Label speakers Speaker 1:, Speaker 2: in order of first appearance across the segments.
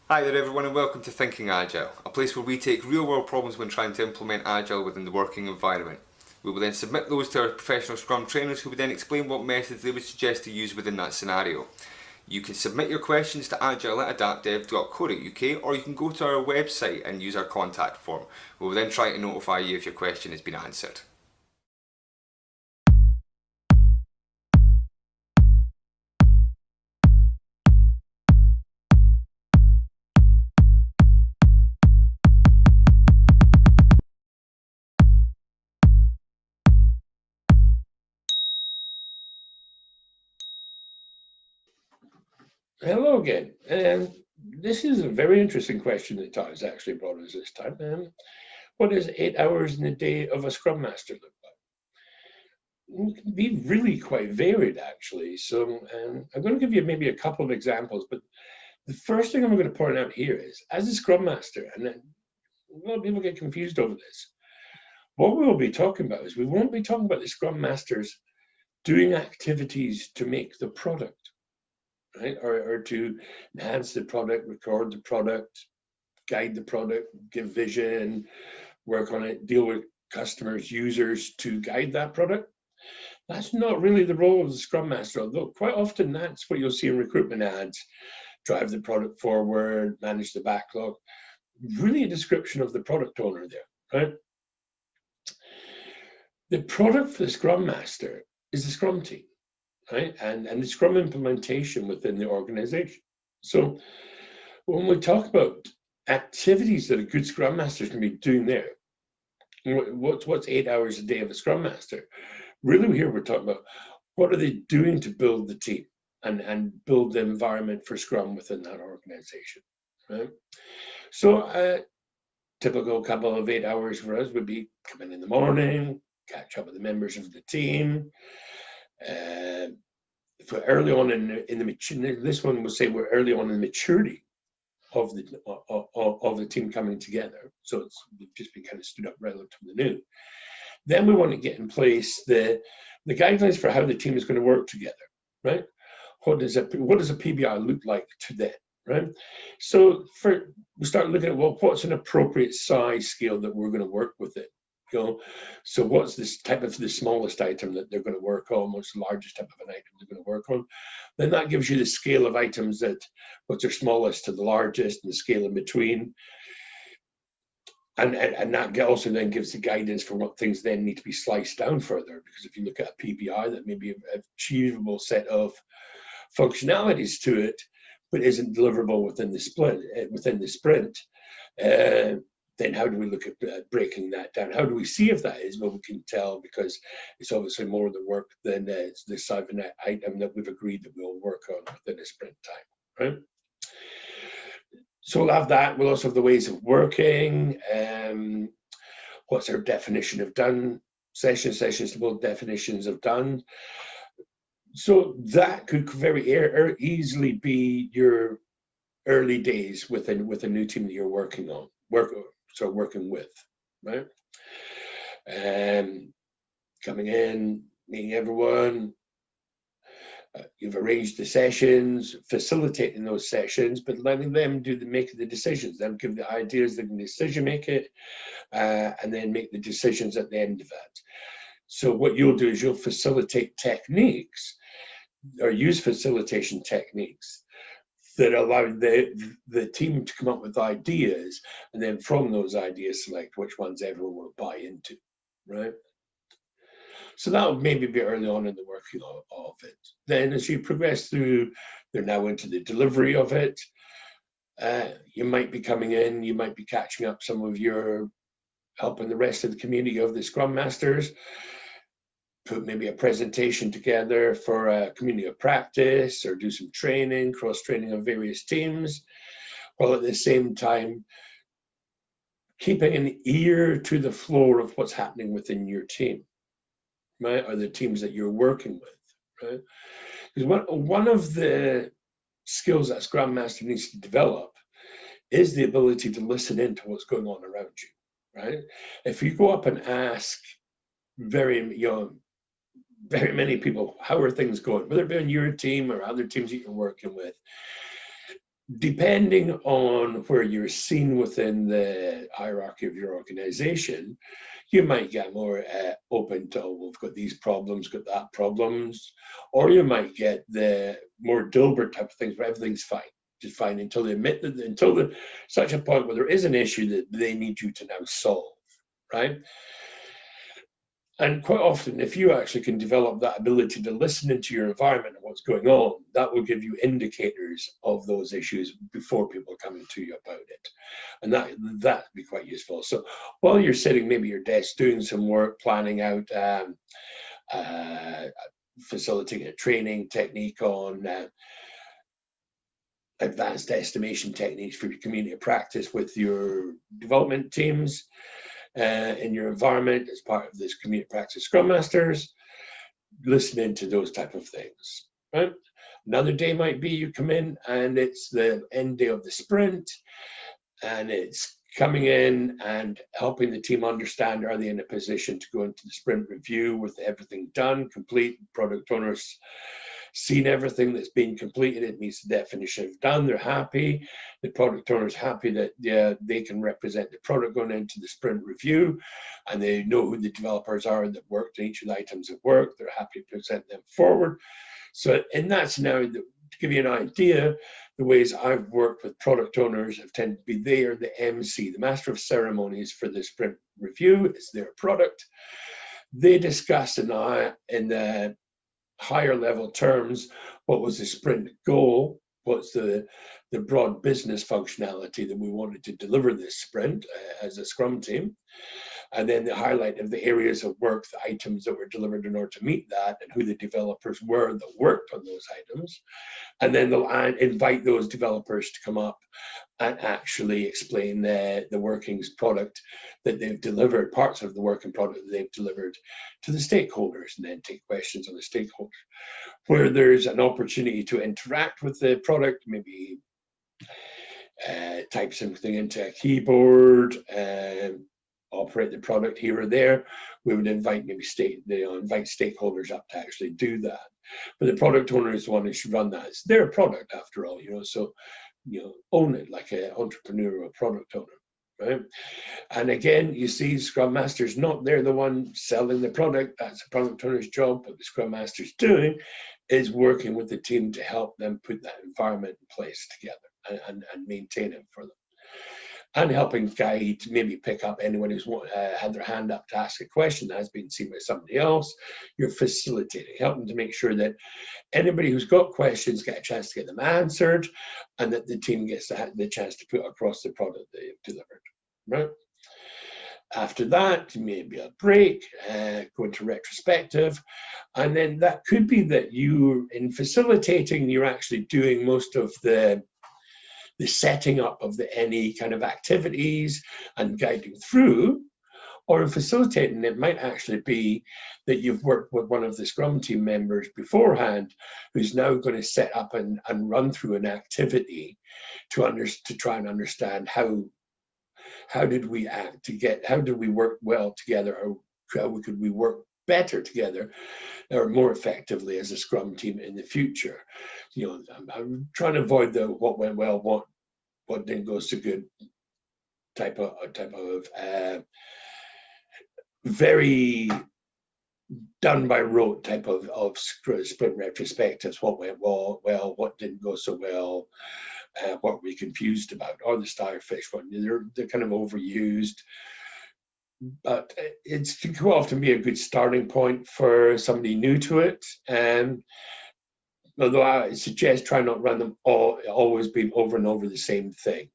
Speaker 1: Hi there everyone and welcome to Thinking Agile, a place where we take real world problems when trying to implement Agile within the working environment. We will then submit those to our professional Scrum Trainers who will then explain what methods they would suggest to use within that scenario. You can submit your questions to agile@adaptdev.co.uk or you can go to our website and use our contact form. We will then try to notify you if your question has been answered.
Speaker 2: Hello again. This is a very interesting question that Todd has actually brought us this time. What does 8 hours in a day of a Scrum Master look like? It can be really quite varied, actually. So I'm going to give you maybe a couple of examples, but the first thing I'm going to point out here is, as a Scrum Master, and then a lot of people get confused over this, what we'll be talking about is we won't be talking about the Scrum Masters doing activities to make the product. Right? Or to enhance the product, record the product, guide the product, give vision, work on it, deal with customers, users to guide that product. That's not really the role of the Scrum Master, although quite often that's what you'll see in recruitment ads: drive the product forward, manage the backlog. Really a description of the product owner there, right? The product for the Scrum Master is the Scrum team, right? And the Scrum implementation within the organization. So when we talk about activities that a good Scrum Master is going to be doing there, what's 8 hours a day of a Scrum Master? Really, here we're talking about what are they doing to build the team and build the environment for Scrum within that organization, right? So a typical couple of 8 hours for us would be come in the morning, catch up with the members of the team. Uh, for early on in the this one will say we're early on in the maturity of the team coming together. So it's just been kind of stood up relatively new. Then we want to get in place the guidelines for how the team is going to work together, right? What does a PBI look like to them, right? So we start looking at, well, what's an appropriate size scale that we're going to work with it. So what's this type of the smallest item that they're going to work on? What's the largest type of an item they're going to work on? Then that gives you the scale of items that what's their smallest to the largest and the scale in between. And that also then gives the guidance for what things then need to be sliced down further. Because if you look at a PBI that may be an achievable set of functionalities to it, but isn't deliverable within the sprint, then how do we look at breaking that down? How do we see if that is? Well, we can tell because it's obviously more of the work than the size of item that we've agreed that we'll work on within a sprint time, right? So we'll have that. We'll also have the ways of working. What's our definition of done? Sessions to build definitions of done. So that could very easily be your early days with a new team that you're working with, right? Coming in, meeting everyone. You've arranged the sessions, facilitating those sessions, but letting them make the decisions. Them give the ideas, they can decision make it, and then make the decisions at the end of that. So what you'll do is you'll facilitate techniques or use facilitation techniques that allow the team to come up with ideas, and then from those ideas select which ones everyone will buy into, right? So that would maybe be early on in the working of it. Then as you progress through, they're now into the delivery of it. You might be coming in, you might be catching up some of your helping the rest of the community of the Scrum Masters, put maybe a presentation together for a community of practice or do some training, cross-training of various teams, while at the same time keeping an ear to the floor of what's happening within your team, right? Or the teams that you're working with, right? Because one of the skills that Scrum Master needs to develop is the ability to listen into what's going on around you, right? If you go up and ask very many people, how are things going, whether it be on your team or other teams that you're working with, depending on where you're seen within the hierarchy of your organization, you might get more open to, oh, we've got these problems, got that problems, or you might get the more Dilbert type of things where everything's fine, just fine until they admit that, until the such a point where there is an issue that they need you to now solve, right? And quite often, if you actually can develop that ability to listen into your environment and what's going on, that will give you indicators of those issues before people are coming to you about it. And that'd be quite useful. So while you're sitting maybe at your desk doing some work, planning out, facilitating a training technique on advanced estimation techniques for your community of practice with your development teams, in your environment as part of this community practice Scrum Masters, listening to those type of things, right? Another day might be you come in and it's the end day of the sprint, and it's coming in and helping the team understand, are they in a position to go into the sprint review with everything done, complete, product owners seen everything that's been completed, it meets the definition of done, they're happy, the product owner's happy that they can represent the product going into the sprint review, and they know who the developers are that worked on each of the items of work, they're happy to present them forward. So in that scenario, to give you an idea, the ways I've worked with product owners have tended to be they are the MC, the master of ceremonies for the sprint review. It's their product. They discuss in the higher level terms what was the sprint goal, what's the broad business functionality that we wanted to deliver this sprint as a Scrum team, and then the highlight of the areas of work, the items that were delivered in order to meet that, and who the developers were that worked on those items. And then they'll invite those developers to come up and actually explain the workings product that they've delivered, parts of the working product that they've delivered to the stakeholders, and then take questions on the stakeholders. Where there's an opportunity to interact with the product, maybe type something into a keyboard, operate the product here or there, we would invite invite stakeholders up to actually do that. But the product owner is the one who should run that. It's their product after all, so own it like an entrepreneur or product owner, right? And again, you see, Scrum Master's not they're the one selling the product. That's the product owner's job. What the Scrum Master's doing is working with the team to help them put that environment in place together and maintain it for them. And helping guide, maybe pick up anyone who's had their hand up to ask a question that has been seen by somebody else. You're facilitating, helping to make sure that anybody who's got questions get a chance to get them answered, and that the team gets the chance to put across the product they've delivered, right? After that, maybe a break, go into retrospective, and then that could be that you, in facilitating, you're actually doing most of the setting up of any kind of activities and guiding through, or in facilitating, it might actually be that you've worked with one of the Scrum team members beforehand who's now going to set up and run through an activity to try and understand how did we how did we work well together, or how could we work better together or more effectively as a Scrum team in the future. I'm trying to avoid the what went well, what didn't go so good type of very done by rote type of sprint retrospectives. What went well, what didn't go so well, what were we confused about, or the starfish one. They're kind of overused. But it can often be a good starting point for somebody new to it. Although I suggest try not run them always being over and over the same thing.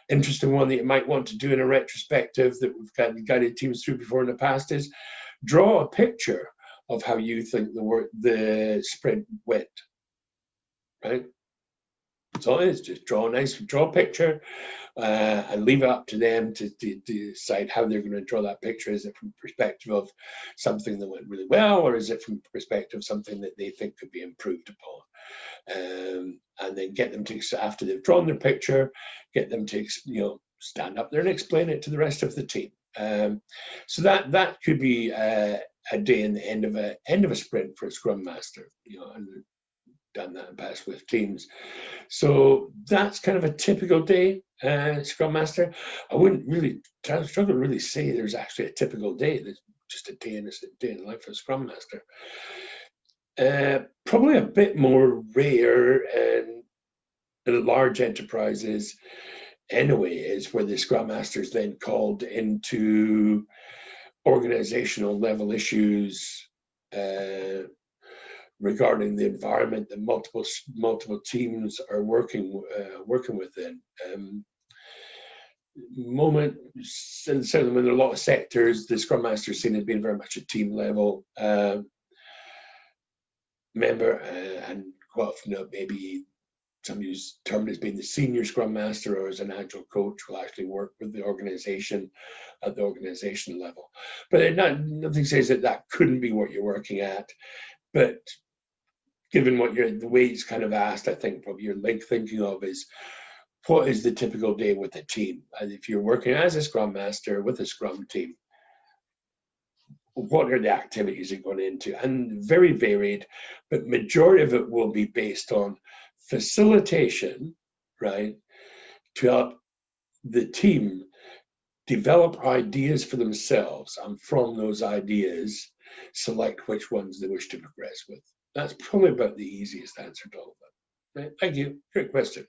Speaker 2: Interesting one that you might want to do in a retrospective that we've guided teams through before in the past is draw a picture of how you think the sprint went, right? So it's just draw a picture and leave it up to them to decide how they're going to draw that picture. Is it from the perspective of something that went really well, or is it from the perspective of something that they think could be improved upon? And then get them to, after they've drawn their picture, get them to stand up there and explain it to the rest of the team. So that could be a day in the end of a sprint for a Scrum Master. And done that in the past with teams. So that's kind of a typical day, Scrum Master. I wouldn't really struggle to really say there's actually a typical day. There's just a day in the life of a Scrum Master. Probably a bit more rare in large enterprises anyway, is where the Scrum Master is then called into organizational level issues regarding the environment that multiple teams are working within. Certainly when there are a lot of sectors, the Scrum Master is seen as being very much a team level member, and quite often maybe somebody who's termed as being the senior Scrum Master or as an Agile coach will actually work with the organization at the organization level. But nothing says that couldn't be what you're working at. But given the way it's kind of asked, I think probably you're thinking of is, what is the typical day with a team? And if you're working as a Scrum Master with a Scrum team, what are the activities you're going into? And very varied, but majority of it will be based on facilitation, right, to help the team develop ideas for themselves, and from those ideas, select which ones they wish to progress with. That's probably about the easiest answer to all of that. Right? Thank you. Great question.